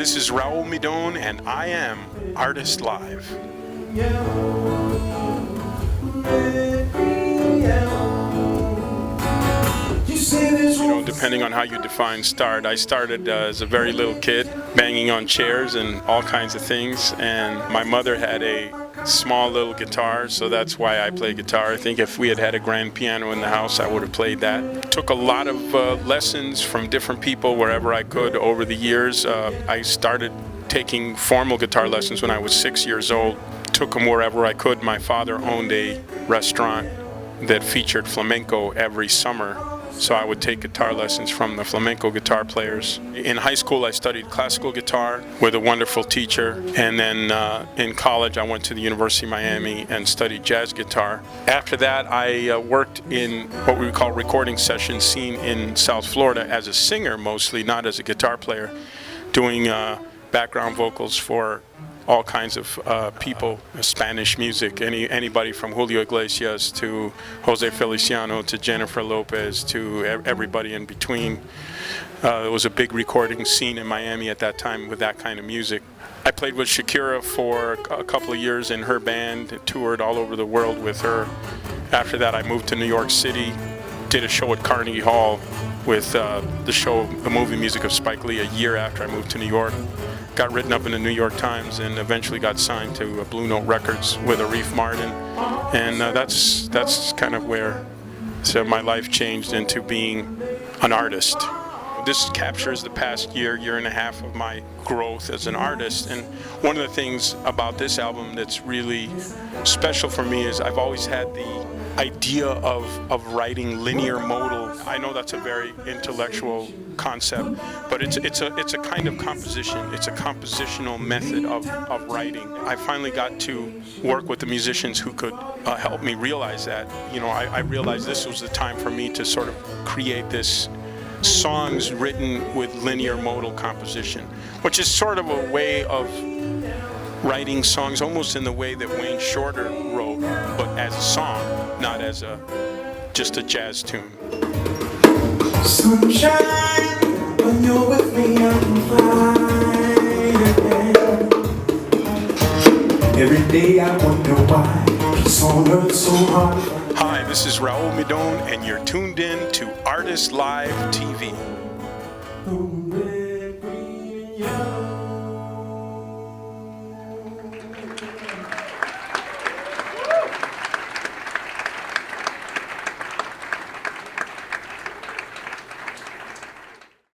This is Raul Midón, and I am Artist Live. You know, depending on how you define start, I started as a very little kid, banging on chairs and all kinds of things, and my mother had a small little guitar, so that's why I play guitar. I think if we had had a grand piano in the house, I would have played that. Took a lot of lessons from different people wherever I could over the years. I started taking formal guitar lessons when I was 6 years old. Took them wherever I could. My father owned a restaurant that featured flamenco every summer, so I would take guitar lessons from the flamenco guitar players. In high school, I studied classical guitar with a wonderful teacher, and then in college, I went to the University of Miami and studied jazz guitar. After that, I worked in what we would call recording session scene in South Florida as a singer mostly, not as a guitar player, doing background vocals for all kinds of people, Spanish music, anybody from Julio Iglesias to Jose Feliciano to Jennifer Lopez to everybody in between. It was a big recording scene in Miami at that time with that kind of music. I played with Shakira for a couple of years in her band, toured all over the world with her. After that, I moved to New York City, did a show at Carnegie Hall with the movie music of Spike Lee a year after I moved to New York. Got written up in the New York Times and eventually got signed to Blue Note Records with Arif Mardin, and that's kind of where my life changed into being an artist. This captures the past year and a half of my growth as an artist, and one of the things about this album that's really special for me is I've always had the idea of writing linear modal. I know that's a very intellectual concept, but it's a kind of composition. It's a compositional method of writing. I finally got to work with the musicians who could help me realize that. You know, I realized this was the time for me to sort of create this songs written with linear modal composition, which is sort of a way of writing songs almost in the way that Wayne Shorter wrote, but as a song, not as just a jazz tune. Sunshine, when you're with me, I can fly. Every day I wonder why it's on earth so hard. Hi, this is Raul Midón, and you're tuned in to Artist Live TV. The red, green, and yellow.